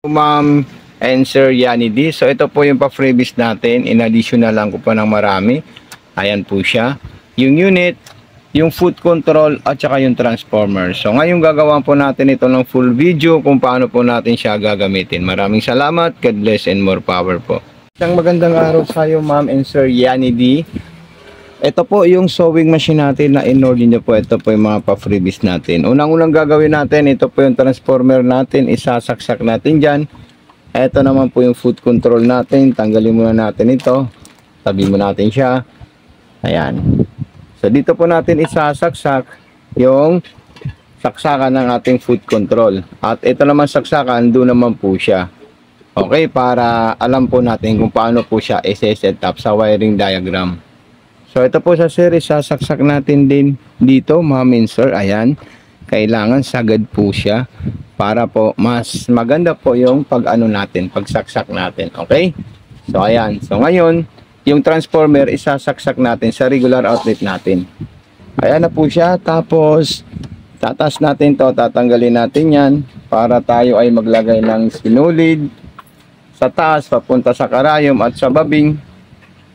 Ma'am and Sir Yani D. So ito po yung pa-freebies natin. In addition na lang ko pa ng marami. Ayan po siya. Yung unit, yung foot control at saka yung transformer. So ngayon gagawa po natin ito ng full video kung paano po natin siya gagamitin. Maraming salamat. God bless and more power po. Isang magandang araw sa iyo, Ma'am and Sir Yani D. Ito po yung sewing machine natin na in-order nyo po. Ito po yung mga pa-freebies natin. Unang-unang gagawin natin, ito po yung transformer natin. Isasaksak natin dyan. Ito naman po yung foot control natin. Tanggalin muna natin ito. Tabi mo natin siya. Ayan. So dito po natin isasaksak yung saksakan ng ating foot control. At ito naman saksakan, doon naman po siya. Okay, para alam po natin kung paano po siya i-set up sa wiring diagram. So ito po sa series, sasaksak natin din dito, Ma'am and Sir. Ayan, kailangan sagad po siya para po mas maganda po yung pag-ano natin, pagsaksak natin. Okay? So ayan, so ngayon, yung transformer isasaksak natin sa regular outlet natin. Ayan na po siya, tapos tatas natin to, tatanggalin natin yan para tayo ay maglagay ng sinulid sa taas, papunta sa karayom at sa babing,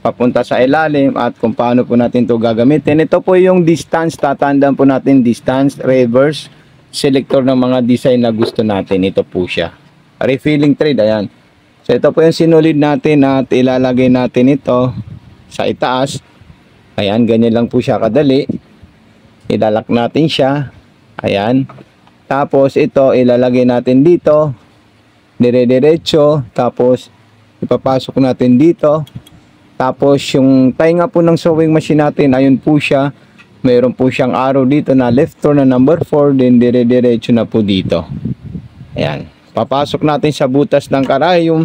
papunta sa ilalim at kung paano po natin to gagamitin. Ito po yung distance, tatandaan po natin distance, reverse, selector ng mga design na gusto natin. Ito po siya. Refilling thread, ayan. So ito po yung sinulid natin at ilalagay natin ito sa itaas. Ayan, ganyan lang po siya kadali. Ilalak natin siya. Ayan. Tapos ito ilalagay natin dito. Dire-diretso. Tapos ipapasok natin dito. Tapos yung tainga po ng sewing machine natin, ayun po siya. Mayroon po siyang arrow dito na left turn na number 4. Then dire-diretso na po dito. Ayan. Papasok natin sa butas ng karayom.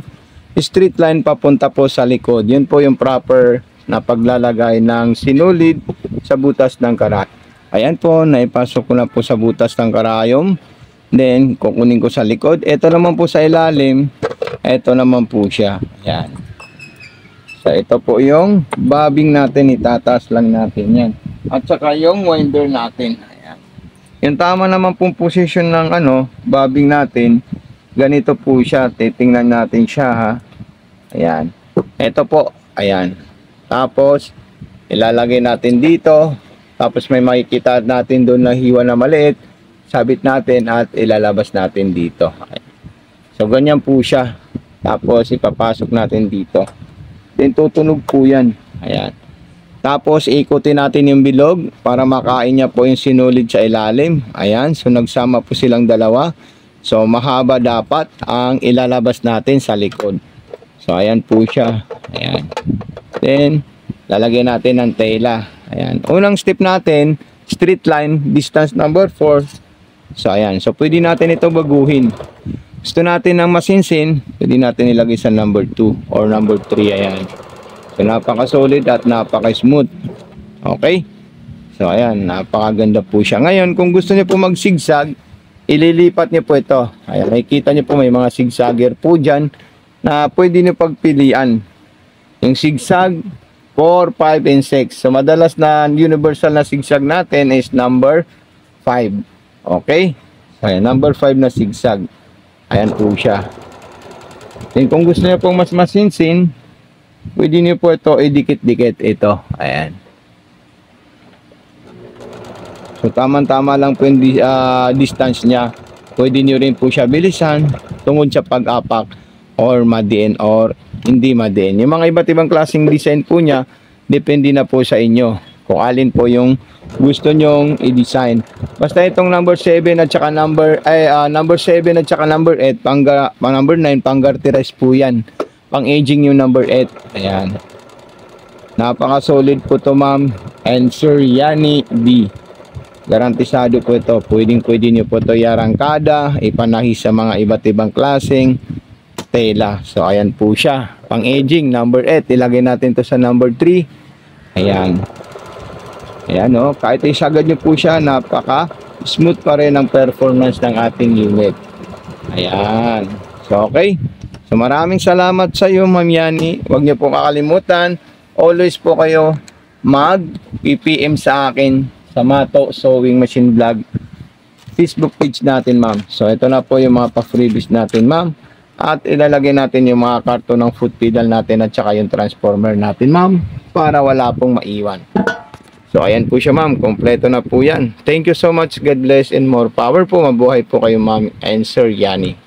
Straight line papunta po sa likod. Yun po yung proper na paglalagay ng sinulid sa butas ng karayom. Ayan po, naipasok ko na po sa butas ng karayom. Then, kukunin ko sa likod. Ito naman po sa ilalim. Ito naman po siya. Ayan. So, ito po yung bobbing natin. Itataas lang natin yan. At saka yung winder natin. Ayan. Yung tama naman pong position ng bobbing natin. Ganito po siya. Titingnan natin siya, ha. Ayan. Ito po. Ayan. Tapos, ilalagay natin dito. Tapos may makikita natin doon na hiwa na maliit. Sabit natin at ilalabas natin dito. Ayan. So, ganyan po siya. Tapos, ipapasok natin dito. Then tutunog po yan. Ayan. Tapos ikutin natin yung bilog para makain niya po yung sinulid sa ilalim. Ayan. So nagsama po silang dalawa. So mahaba dapat ang ilalabas natin sa likod. So ayan po siya. Ayan. Then lalagyan natin ng tela. Ayan. Unang step natin, straight line, distance number 4. So ayan. So pwede natin ito baguhin. Gusto natin ng masinsin, pwede natin ilagay sa number 2 or number 3. Ayan. So, napaka-solid at napaka-smooth. Okay? So, ayan. Napakaganda po siya. Ngayon, kung gusto niyo po mag-zigzag, ililipat niyo po ito. Ayan. Nakikita niyo po may mga zigzagger po dyan na pwede niyo pagpilian. Yung zigzag, 4, 5, and 6. So, madalas na universal na zigzag natin is number 5. Okay? So, ayan. Number 5 na zigzag. Ayan po siya. Then kung gusto niyo pong mas masinsin, pwede niyo po ito idikit-dikit ito. Ayan. So tama-tama lang po yung distance niya. Pwede niyo rin po siya bilisan tungkol sa pag-apak or madiin or hindi madiin. Yung mga iba't ibang klaseng design po niya, depende na po sa inyo kung alin po yung gusto nyong i-design. Basta itong number 7 at saka number 7 at saka number 8, pang number 9, pang-garterize po yan. Pang-aging yung number 8. Ayan. Napaka-solid po to, Ma'am and Sir Yani D. Garantisado po ito. Pwedeng-pwede nyo po ito yarangkada, ipanahi sa mga iba't ibang klaseng tela. So, ayan po siya. Pang-aging, number 8. Ilagay natin to sa number 3. Ayan. Ayan o, kahit isagad nyo po siya, napaka-smooth pa rin ang performance ng ating unit. Ayan. So, okay. So, maraming salamat sa iyo, Ma'am Yani. Huwag nyo po kakalimutan. Always po kayo mag-PPM sa akin sa Mato Sewing Machine Vlog Facebook page natin, ma'am. So, ito na po yung mga pa-freebies natin, ma'am. At ilalagay natin yung mga karton ng foot pedal natin at saka yung transformer natin, ma'am, para wala pong maiwan. So, ayan po siya, ma'am. Kompleto na po yan. Thank you so much. God bless and more power po. Mabuhay po kayo, ma'am and Sir Yani.